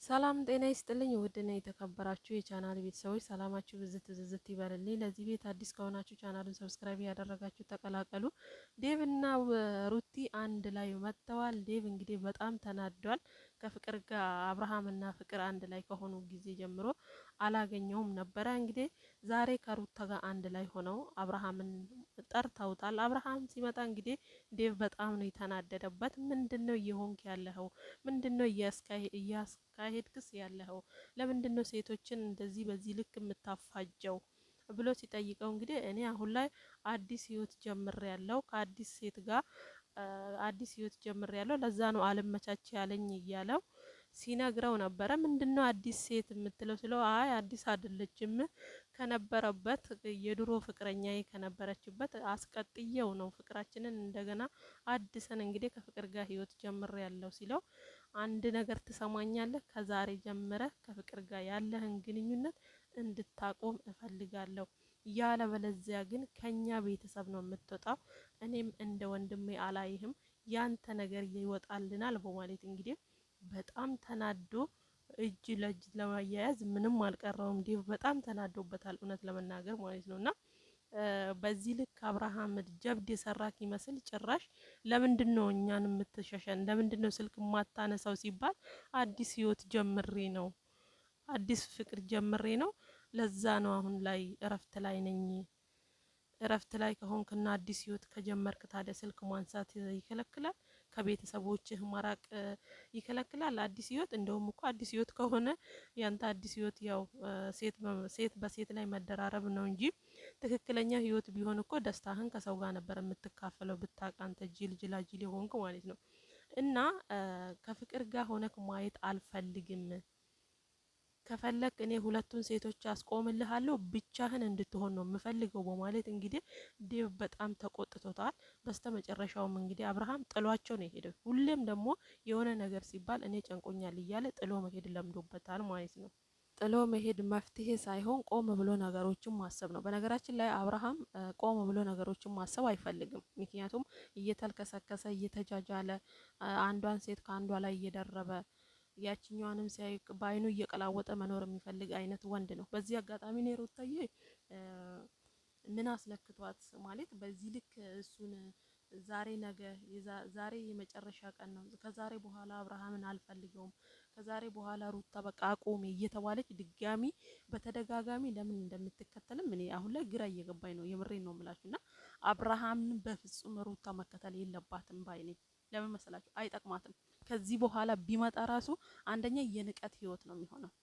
ሰላም ጤና ይስጥልኝ ውድና የተከበራችሁ የቻናል ቤተሰቦች ሰላማችሁ ብዝት ይበልልኝ። ለዚህ ቤት አዲስ ከሆናችሁ ቻናሉን ሰብስክራይብ ያደረጋችሁ ተቀላቀሉ። ዴቭ እና ሩቲ አንድ ላይ መጥተዋል። ዴቭ እንግዲህ በጣም ተናዷል። ከፍቅር ጋር አብርሃም እና ፍቅር አንድ ላይ ከሆኑ ጊዜ ጀምሮ አላገኘውም ነበረ። እንግዲህ ዛሬ ከሩታ ጋር አንድ ላይ ሆነው አብርሃምን ጠርተውታል። አብርሃም ሲመጣ እንግዲህ ዴቭ በጣም ነው የተናደደበት። ምንድነው እየሆንክ ያለኸው? ምንድነው እያስካሄድክስ ያለኸው? ለምንድነው ሴቶችን እንደዚህ በዚህ ልክ የምታፋጀው ብሎ ሲጠይቀው እንግዲህ እኔ አሁን ላይ አዲስ ህይወት ጀምሬያለሁ ከአዲስ ሴት ጋር አዲስ ህይወት ጀምሬያለሁ ለዛ ነው አልመቻች ያለኝ እያለው ሲነግረው ነበረ። ምንድነው አዲስ ሴት የምትለው ስለው አይ አዲስ አይደለችም ከነበረበት የድሮ ፍቅረኛዬ ከነበረችበት አስቀጥየው ነው ፍቅራችንን እንደገና አድሰን እንግዲህ ከፍቅር ጋር ህይወት ጀምሬያለሁ ሲለው አንድ ነገር ትሰማኛለህ? ከዛሬ ጀምረህ ከፍቅር ጋር ያለህን ግንኙነት እንድታቆም እፈልጋለሁ። ያለበለዚያ ግን ከኛ ቤተሰብ ነው የምትወጣው። እኔም እንደ ወንድሜ አላይህም። ያንተ ነገር ይወጣልናል በማለት እንግዲህ በጣም ተናዶ እጅ ለእጅ ለማያያዝ ምንም አልቀረውም። ዴቭ በጣም ተናዶበታል እውነት ለመናገር ማለት ነውና በዚህ ልክ አብርሃም ጀብድ የሰራክ ይመስል ጭራሽ ለምንድነው እኛን የምትሸሸን? ለምንድነው ስልክ ማታነሳው ሲባል አዲስ ህይወት ጀምሬ ነው አዲስ ፍቅር ጀምሬ ነው ለዛ ነው አሁን ላይ እረፍት ላይ ነኝ። እረፍት ላይ ከሆንክና አዲስ ህይወት ከጀመርክ ታዲያ ስልክ ማንሳት ይከለክላል? ከቤተሰቦችህ ማራቅ ይከለክላል? አዲስ ህይወት እንደውም እኮ አዲስ ህይወት ከሆነ ያንተ አዲስ ህይወት ያው ሴት በሴት ላይ መደራረብ ነው እንጂ ትክክለኛ ህይወት ቢሆን እኮ ደስታህን ከሰው ጋር ነበር የምትካፈለው። ብታውቅ አንተ ጅል ሆንክ ማለት ነው። እና ከፍቅር ጋር ሆነክ ማየት አልፈልግም። ከፈለክ እኔ ሁለቱን ሴቶች አስቆምልሃለሁ ብቻህን እንድትሆን ነው የምፈልገው በማለት እንግዲህ ዴቭ በጣም ተቆጥቶታል። በስተመጨረሻውም እንግዲህ አብርሃም ጥሏቸው ነው የሄደው። ሁሌም ደግሞ የሆነ ነገር ሲባል እኔ ጨንቆኛል እያለ ጥሎ መሄድ ለምዶበታል ማለት ነው። ጥሎ መሄድ መፍትሄ ሳይሆን ቆም ብሎ ነገሮችን ማሰብ ነው። በነገራችን ላይ አብርሃም ቆም ብሎ ነገሮችን ማሰብ አይፈልግም። ምክንያቱም እየተልከሰከሰ እየተጃጃለ አንዷን ሴት ከአንዷ ላይ እየደረበ ያችኛዋንም ሲያይ በአይኑ እየቀላወጠ መኖር የሚፈልግ አይነት ወንድ ነው። በዚህ አጋጣሚ ነው ሩታዬ ምን አስለክቷት ማለት በዚህ ልክ እሱን ዛሬ ነገ ዛሬ የመጨረሻ ቀን ነው፣ ከዛሬ በኋላ አብርሃምን አልፈልገውም፣ ከዛሬ በኋላ ሩታ በቃ አቆሜ እየተባለች ድጋሚ በተደጋጋሚ ለምን እንደምትከተልም እኔ አሁን ላይ ግራ እየገባኝ ነው። የምሬን ነው የምላችሁና አብርሃምን በፍጹም ሩታ መከተል የለባትም ባይ ነኝ። ለምን መሰላችሁ? አይጠቅማትም። ከዚህ በኋላ ቢመጣ ራሱ አንደኛ የንቀት ህይወት ነው የሚሆነው።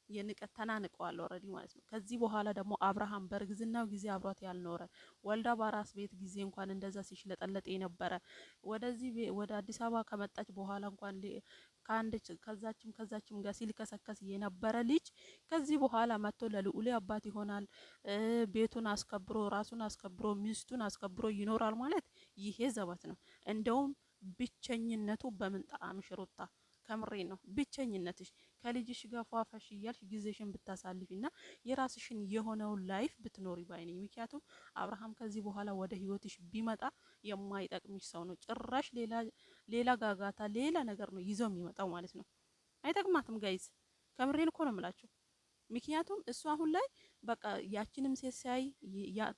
የንቀት ተናንቀዋል ኦልሬዲ ማለት ነው። ከዚህ በኋላ ደግሞ አብርሃም በእርግዝናው ጊዜ አብሯት ያልኖረ ወልዳ ባራስ ቤት ጊዜ እንኳን እንደዛ ሲሽለጠለጥ የነበረ ወደ አዲስ አበባ ከመጣች በኋላ እንኳን ከዛችም ጋር ሲልከሰከስ የነበረ ልጅ ከዚህ በኋላ መጥቶ ለልዑሌ አባት ይሆናል። ቤቱን አስከብሮ ራሱን አስከብሮ ሚስቱን አስከብሮ ይኖራል ማለት ይሄ ዘበት ነው። እንደውም ብቸኝነቱ በምን ጣዕምሽ ሩታ፣ ከምሬ ነው። ብቸኝነትሽ ከልጅሽ ጋር ፏፈሽ እያልሽ ጊዜሽን ብታሳልፊና የራስሽን የሆነውን ላይፍ ብትኖሪ ባይ ነኝ። ምክንያቱም አብርሃም ከዚህ በኋላ ወደ ህይወትሽ ቢመጣ የማይጠቅምሽ ሰው ነው። ጭራሽ ሌላ ጋጋታ ሌላ ነገር ነው ይዘው የሚመጣው ማለት ነው። አይጠቅማትም ጋይዝ፣ ከምሬን እኮ ነው የምላችሁ። ምክንያቱም እሱ አሁን ላይ በቃ ያችንም ሴት ሲያይ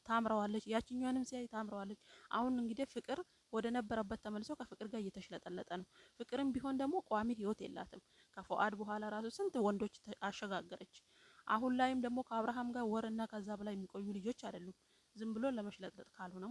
ታምረዋለች፣ ያችኛዋንም ሲያይ ታምረዋለች። አሁን እንግዲህ ፍቅር ወደ ነበረበት ተመልሶ ከፍቅር ጋር እየተሽለጠለጠ ነው። ፍቅርም ቢሆን ደግሞ ቋሚ ህይወት የላትም። ከፉአድ በኋላ ራሱ ስንት ወንዶች አሸጋገረች። አሁን ላይም ደግሞ ከአብርሃም ጋር ወርና ከዛ በላይ የሚቆዩ ልጆች አይደሉም። ዝም ብሎ ለመሽለጥለጥ ካልሆነ